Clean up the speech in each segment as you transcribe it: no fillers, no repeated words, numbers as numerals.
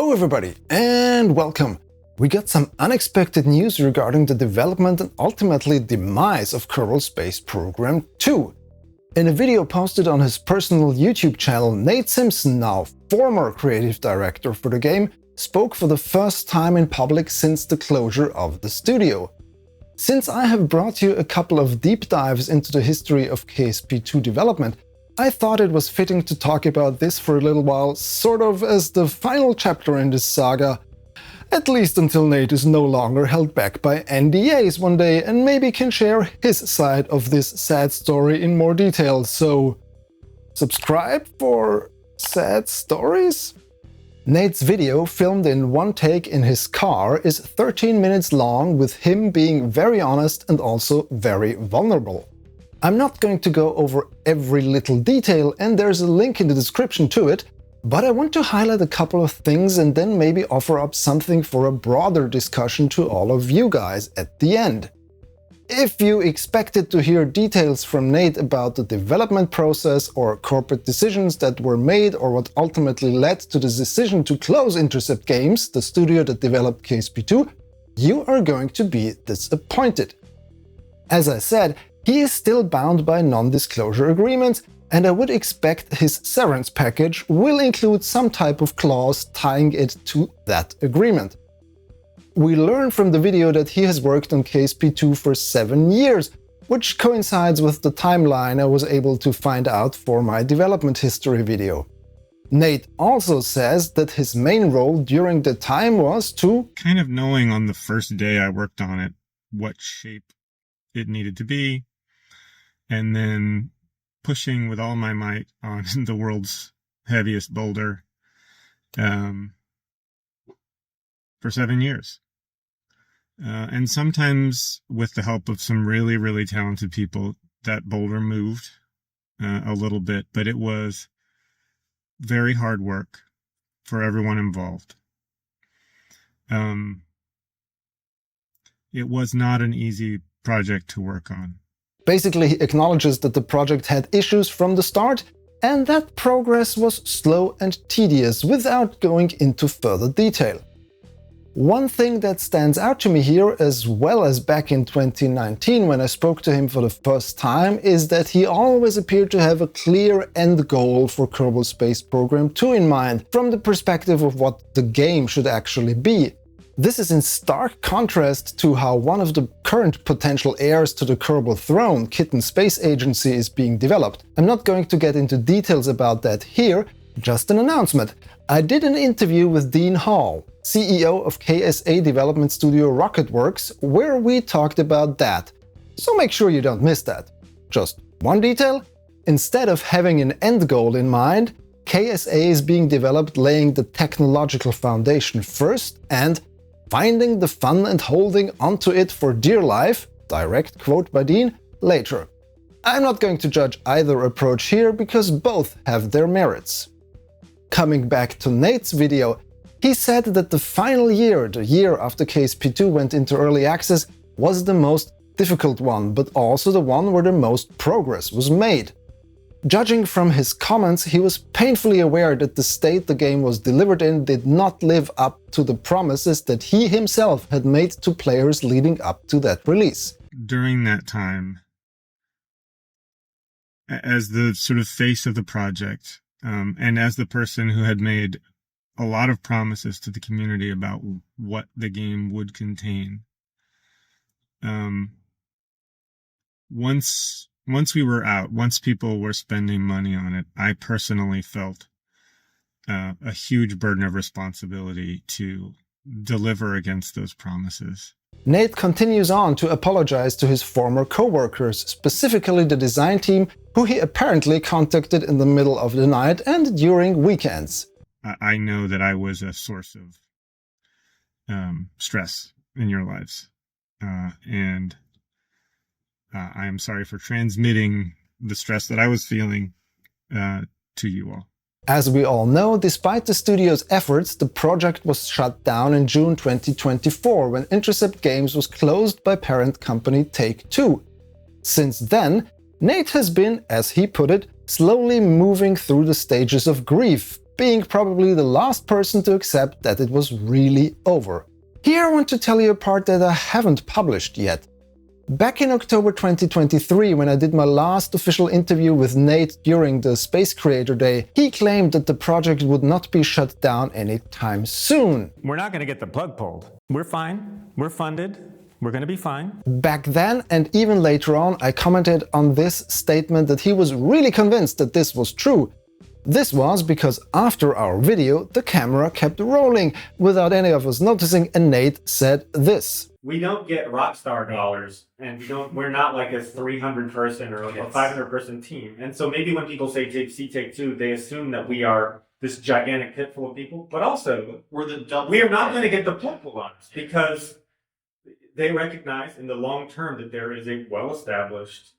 Hello everybody and welcome! We got some unexpected news regarding the development and ultimately demise of Kerbal Space Program 2. In a video posted on his personal YouTube channel, Nate Simpson, now former creative director for the game, spoke for the first time in public since the closure of the studio. Since I have brought you a couple of deep dives into the history of KSP2 development, I thought it was fitting to talk about this for a little while, sort of as the final chapter in this saga, at least until Nate is no longer held back by NDAs one day and maybe can share his side of this sad story in more detail. So, subscribe for sad stories? Nate's video, filmed in one take in his car, is 13 minutes long, with him being very honest and also very vulnerable. I'm not going to go over every little detail, and there's a link in the description to it, but I want to highlight a couple of things and then maybe offer up something for a broader discussion to all of you guys at the end. If you expected to hear details from Nate about the development process or corporate decisions that were made or what ultimately led to the decision to close Intercept Games, the studio that developed KSP2, you are going to be disappointed. As I said, he is still bound by non-disclosure agreements, and I would expect his severance package will include some type of clause tying it to that agreement. We learn from the video that he has worked on KSP2 for 7 years, which coincides with the timeline I was able to find out for my development history video. Nate also says that his main role during the time was to kind of knowing on the first day I worked on it what shape it needed to be, and then pushing with all my might on the world's heaviest boulder for 7 years. And sometimes with the help of some really, really talented people, that boulder moved a little bit, but it was very hard work for everyone involved. It was not an easy project to work on. Basically, he acknowledges that the project had issues from the start and that progress was slow and tedious without going into further detail. One thing that stands out to me here, as well as back in 2019 when I spoke to him for the first time, is that he always appeared to have a clear end goal for Kerbal Space Program 2 in mind, from the perspective of what the game should actually be. This is in stark contrast to how one of the current potential heirs to the Kerbal throne, Kitten Space Agency, is being developed. I'm not going to get into details about that here, just an announcement. I did an interview with Dean Hall, CEO of KSA development studio Rocketworks, where we talked about that. So make sure you don't miss that. Just one detail: instead of having an end goal in mind, KSA is being developed laying the technological foundation first and finding the fun and holding onto it for dear life, direct quote by Dean, later. I'm not going to judge either approach here because both have their merits. Coming back to Nate's video, he said that the final year, the year after KSP2 went into early access, was the most difficult one, but also the one where the most progress was made. Judging from his comments, he was painfully aware that the state the game was delivered in did not live up to the promises that he himself had made to players leading up to that release. During that time, as the sort of face of the project, and as the person who had made a lot of promises to the community about what the game would contain, once we were out, once people were spending money on it, I personally felt a huge burden of responsibility to deliver against those promises. Nate continues on to apologize to his former co-workers, specifically the design team, who he apparently contacted in the middle of the night and during weekends. I know that I was a source of stress in your lives, and I am sorry for transmitting the stress that I was feeling to you all. As we all know, despite the studio's efforts, the project was shut down in June 2024 when Intercept Games was closed by parent company Take-Two. Since then, Nate has been, as he put it, slowly moving through the stages of grief, being probably the last person to accept that it was really over. Here I want to tell you a part that I haven't published yet. Back in October 2023, when I did my last official interview with Nate during the Space Creator Day, he claimed that the project would not be shut down anytime soon. We're not going to get the plug pulled. We're fine. We're funded. We're going to be fine. Back then, and even later on, I commented on this statement that he was really convinced that this was true. This was because after our video, the camera kept rolling without any of us noticing, and Nate said this. We don't get Rockstar dollars, and we're not like a 300-person or a 500-person team. And so maybe when people say Take Two, they assume that we are this gigantic pit full of people. But also, we are not going to get the plug pulled on us because they recognize in the long term that there is a well-established,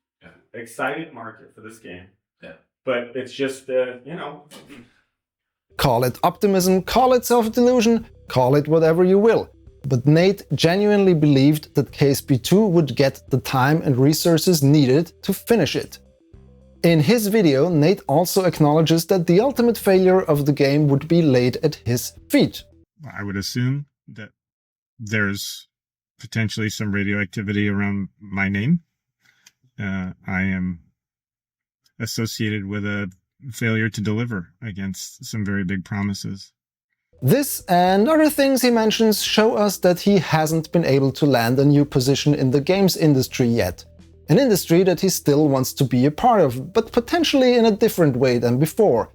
excited market for this game. Yeah. But it's just, Call it optimism, call it self-delusion, call it whatever you will. But Nate genuinely believed that KSP2 would get the time and resources needed to finish it. In his video, Nate also acknowledges that the ultimate failure of the game would be laid at his feet. I would assume that there's potentially some radioactivity around my name. I am associated with a failure to deliver against some very big promises. This and other things he mentions show us that he hasn't been able to land a new position in the games industry yet. An industry that he still wants to be a part of, but potentially in a different way than before.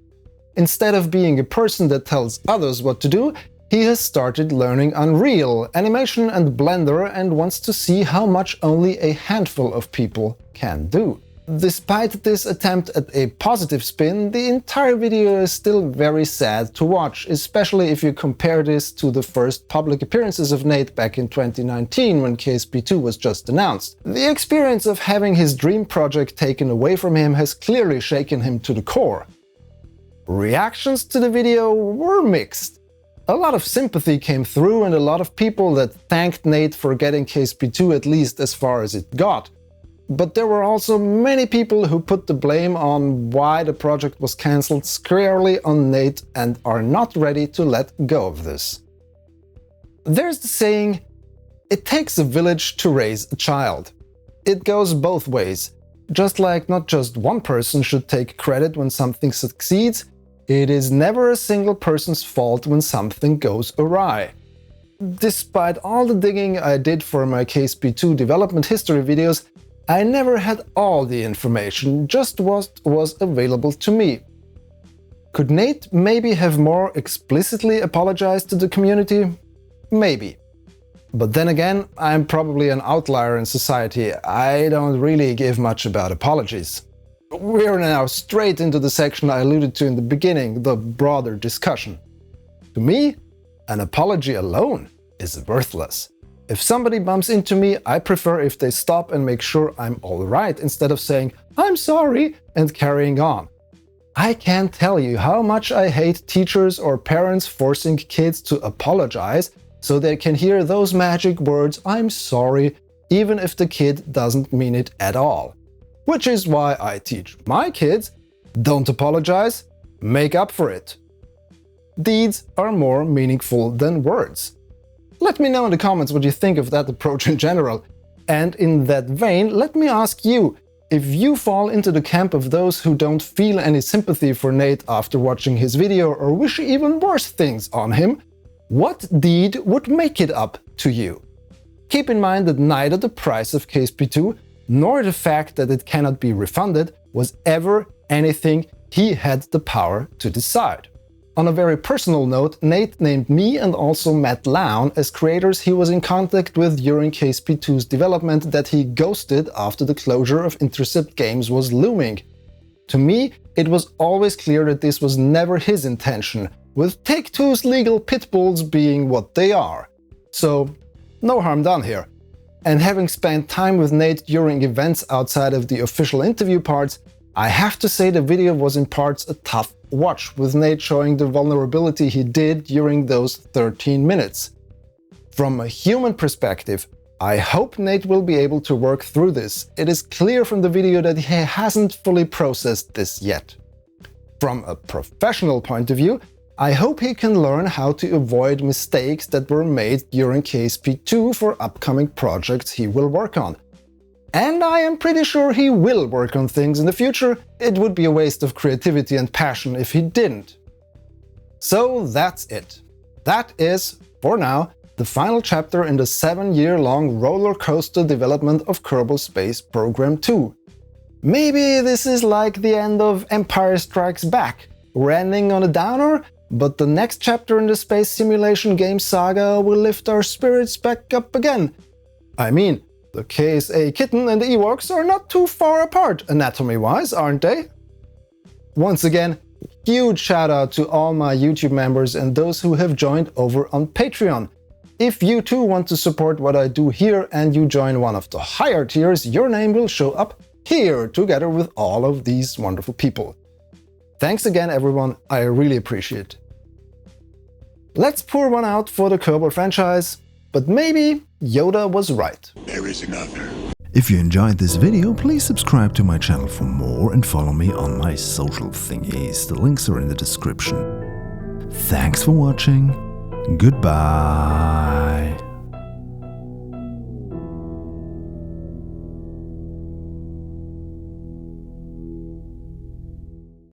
Instead of being a person that tells others what to do, he has started learning Unreal, animation and Blender and wants to see how much only a handful of people can do. Despite this attempt at a positive spin, the entire video is still very sad to watch, especially if you compare this to the first public appearances of Nate back in 2019 when KSP2 was just announced. The experience of having his dream project taken away from him has clearly shaken him to the core. Reactions to the video were mixed. A lot of sympathy came through and a lot of people that thanked Nate for getting KSP2 at least as far as it got. But there were also many people who put the blame on why the project was cancelled squarely on Nate and are not ready to let go of this. There's the saying, it takes a village to raise a child. It goes both ways. Just like not just one person should take credit when something succeeds, it is never a single person's fault when something goes awry. Despite all the digging I did for my KSP2 development history videos, I never had all the information, just what was available to me. Could Nate maybe have more explicitly apologized to the community? Maybe. But then again, I'm probably an outlier in society. I don't really give much about apologies. We're now straight into the section I alluded to in the beginning, the broader discussion. To me, an apology alone is worthless. If somebody bumps into me, I prefer if they stop and make sure I'm alright instead of saying, "I'm sorry," and carrying on. I can't tell you how much I hate teachers or parents forcing kids to apologize so they can hear those magic words, "I'm sorry," even if the kid doesn't mean it at all. Which is why I teach my kids, don't apologize, make up for it. Deeds are more meaningful than words. Let me know in the comments what you think of that approach in general. And in that vein, let me ask you, if you fall into the camp of those who don't feel any sympathy for Nate after watching his video or wish even worse things on him, what deed would make it up to you? Keep in mind that neither the price of KSP2 nor the fact that it cannot be refunded was ever anything he had the power to decide. On a very personal note, Nate named me and also Matt Lown as creators he was in contact with during KSP2's development that he ghosted after the closure of Intercept Games was looming. To me, it was always clear that this was never his intention, with Take-Two's legal pitbulls being what they are. So, no harm done here. And having spent time with Nate during events outside of the official interview parts, I have to say the video was in parts a tough watch, with Nate showing the vulnerability he did during those 13 minutes. From a human perspective, I hope Nate will be able to work through this. It is clear from the video that he hasn't fully processed this yet. From a professional point of view, I hope he can learn how to avoid mistakes that were made during KSP2 for upcoming projects he will work on. And I am pretty sure he will work on things in the future. It would be a waste of creativity and passion if he didn't. So that's it. That is, for now, the final chapter in the 7-year-long roller coaster development of Kerbal Space Program 2. Maybe this is like the end of Empire Strikes Back. We're ending on a downer, but the next chapter in the space simulation game saga will lift our spirits back up again. I mean, the KSA kitten and the Ewoks are not too far apart anatomy-wise, aren't they? Once again, huge shout out to all my YouTube members and those who have joined over on Patreon. If you too want to support what I do here and you join one of the higher tiers, your name will show up here together with all of these wonderful people. Thanks again, everyone. I really appreciate it. Let's pour one out for the Kerbal franchise, but maybe Yoda was right. There is another. If you enjoyed this video, please subscribe to my channel for more and follow me on my social thingies. The links are in the description. Thanks for watching. Goodbye.